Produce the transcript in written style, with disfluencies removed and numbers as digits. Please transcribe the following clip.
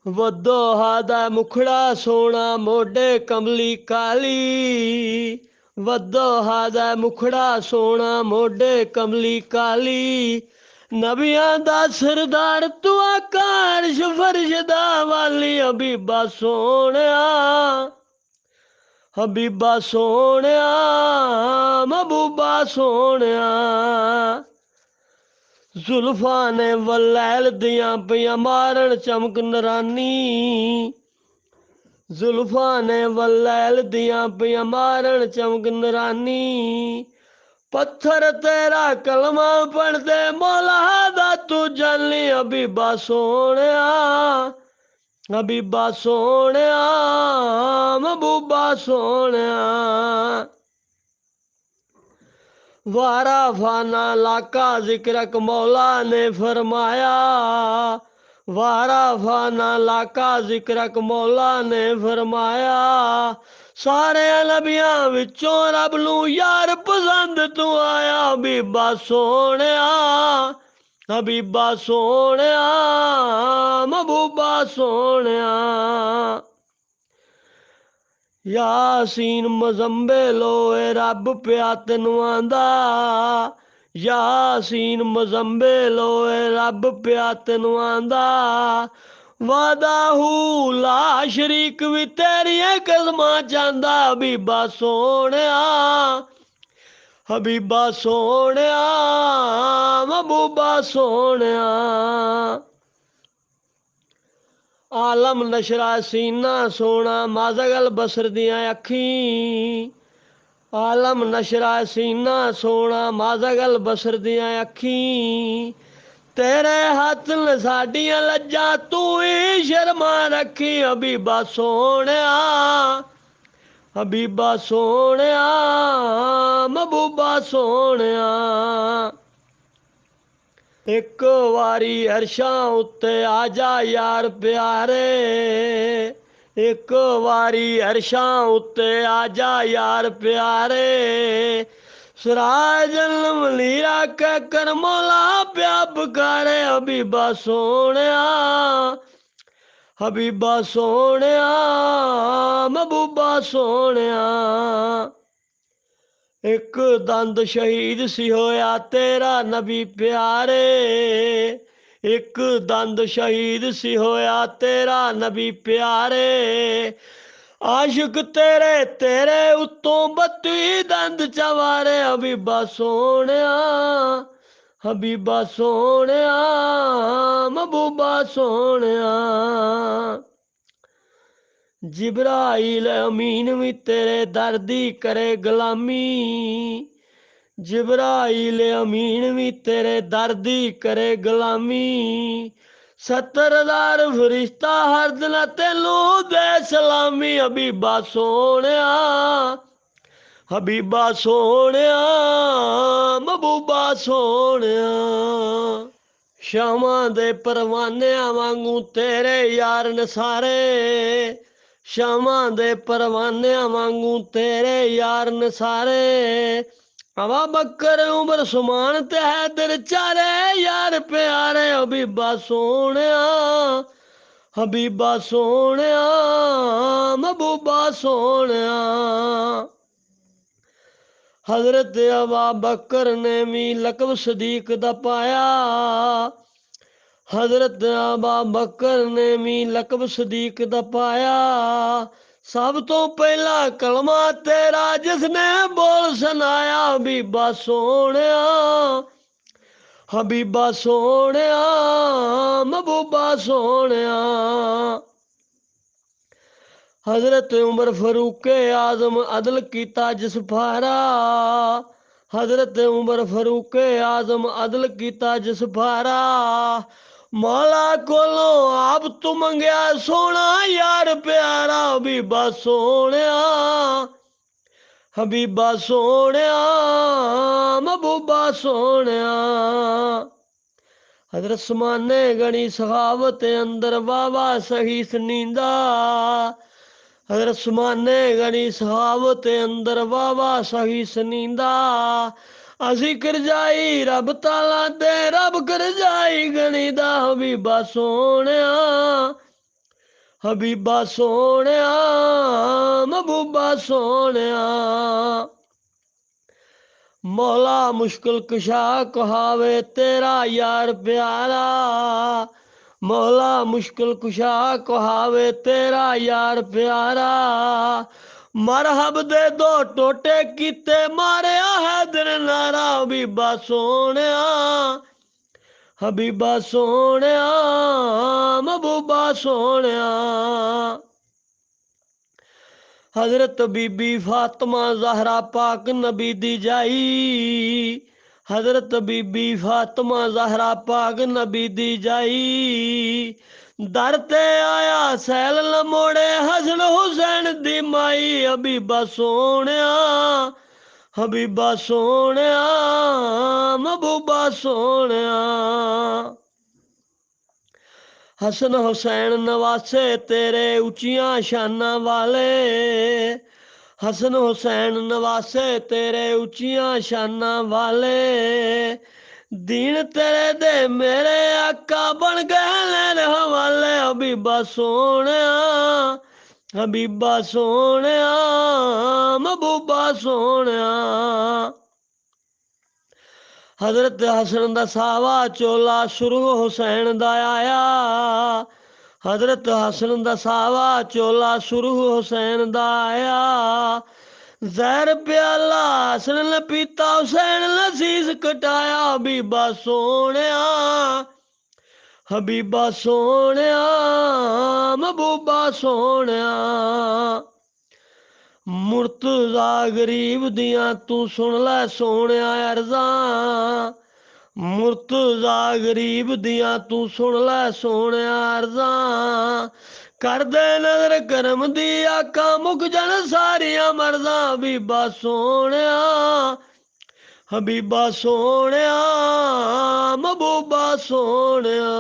वदोहा दा मुखड़ा सोना मोढे कमली काली। वदोहा दा मुखड़ा सोना मोढे कमली काली। नबियां दा सरदार तू आकाश फर्श दा वाली। हबीबा सोहणिया हबीबा सोहणिया महबूबा सोहणिया। जुल्फा ने वलैल दियां पियां मारन चमक नरानी। जुल्फा ने वलैल दियां पियां मारन चमक नरानी। पत्थर तेरा कलमा पढ़दे मौला दा तू जानी। हबीबा सोहणिया हबीबा सोहणिया महबूबा सोहणिया। वारा फाना लाका जिक्रक मौला ने फरमाया। वारा फाना लाका जिक्रक मौला ने फरमाया। सारे नबियां विचों रब नू यार पसंद तू आया। हबीबा सोहणिया हबीबा सोहणिया महबूबा सोहणिया। यासीन मजम्बे लोए रब प्या तेनू आंदा। यासीन मजम्बे लोए रब प्या तेनू आंदा। वादाहू ला शरीक भी तेरियां कदमां चांदा। हबीबा सोहणिया हबीबा सोहणिया महबूबा सोहणिया। आलम नशरा सीना सोना माजगल बसर दियां अखी। आलम नशरा सीना सोना माजगल बसर दियां अखी। तेरे हथ न साडियां लज्जां तू ही शर्मा रखी। हबीबा सोहणिया हबीबा सोहणिया महबूबा सोहणिया। एक वारी अरशां उत्ते आजा यार प्यारे। एक वारी अरशां उत्ते आजा यार प्यारे। सराजल मलीरा के कर मौला प्या पुकारे। हबीबा सोहणिया हबीबा सोहणिया महबूबा सोहणिया। एक दंद शहीद सी होया तेरा नबी प्यारे। एक दंद शहीद सी होया तेरा नबी प्यारे। आशिक तेरे तेरे उत्तों 32 दंद चवारे। हबीबा सोहणिया हबीबा सोहणिया महबूबा सोहणिया। जिब्राइल अमीन भी तेरे दर दी करे गुलामी। जिब्राइल अमीन भी तेरे दर दी करे गुलामी। 70,000 फरिश्ता हर दिन तेनू दे सलामी। हबीबा सोहणिया हबीबा सोहणिया महबूबा सोहणिया। शामां दे परवानियां वांगू तेरे यार ने सारे। शामां दे परवानियां वांगू तेरे यार ने सारे। अबा बकर उमर सुमान ते हैदर चारे यार प्यारे। हबीबा सोहणिया हबीबा सोहणिया महबूबा सोहणिया। हजरत अबा बकर ने भी लकब सदीक दा पाया। हजरत अबा बकर ने भी लकब सदीक दा पाया। सब तो पहला कलमा तेरा जिसने बोल सुनाया। हबीबा सोहणिया हबीबा सोहणिया महबूबा सोहणिया। हजरत उमर फरूक आजम अदल कीता जिस फारा। हजरत उमर फरूक आजम अदल कीता जिस फारा। मौला कोलो आप तू मंगया सोना यार प्यारा। हबीबा सोहणिया हबीबा सोहणिया महबूबा सोहणिया। हजरत समाने गणी सखावत अंदर बाबा सही सनींदा। हजरत समाने गणी सखावत अंदर बाबा सही सनींदा। असी करजाई रब ताला दे रब करजाई गणी दा। हबीबा सोहणिया ਹਬੀਬਾ ਸੋਹਣਿਆ ਮਹਿਬੂਬਾ ਸੋਹਣਿਆ ਮੌਲਾ ਮੁਸ਼ਕਿਲ ਕੁਸ਼ਾ ਕਹਾਵੇ ਤੇਰਾ ਯਾਰ ਪਿਆਰਾ ਮੌਲਾ ਮੁਸ਼ਕਿਲ ਕੁਸ਼ਾ ਕਹਾਵੇ ਤੇਰਾ ਯਾਰ ਪਿਆਰਾ ਮਰਹਬ ਦੇ ਦੋ ਟੋਟੇ ਕੀਤੇ ਮਾਰਿਆ ਹੈ ਦਿਨ ਨਾਰਾ ਹਬੀਬਾ ਸੋਹਣਿਆ ਹਬੀਬਾ ਸੋਹਣਿਆ ਮਹਿਬੂਬਾ ਸੋਹਣਿਆ हजरत बीबी फातिमा ज़हरा पाक नबी दी जाई हजरत बीबी फातिमा ज़हरा पाक नबी दी जाई दर ते आया सैल लमोड़े हसन हुसैन दी माई हबीबा सोहणिया हबीबा सोहणिया महबूबा सोहणिया हसन हुसैन नवासे तेरे ऊंचियां शाना वाले हसन हुसैन नवासे तेरे ऊंचियां शाना वाले दीन तेरे दे मेरे आका बन गए लेन हवाले हबीबा सोहणिया हबीबा सोहणिया महबूबा सोहणिया हजरत हसन दा सावा चोला शुरू हुसैन दा आया हजरत हसन दा सावा चोला शुरू हुसैन दा आया जहर प्याला हसन ने पीता हुसैन ने शीस कटाया हबीबा सोहणिया हबीबा सोहणिया महबूबा सोहणिया मुर्तजा गरीब दियां तू सुन लै सोहणिया अर्जां मुर्तजा गरीब दियां तू सुन लै सोहणिया अर्जां कर दे नजर करम दी आका मुक जन सारियां मर्जां हबीबा सोहणिया हबीबा सोहणिया महबूबा सोहणिया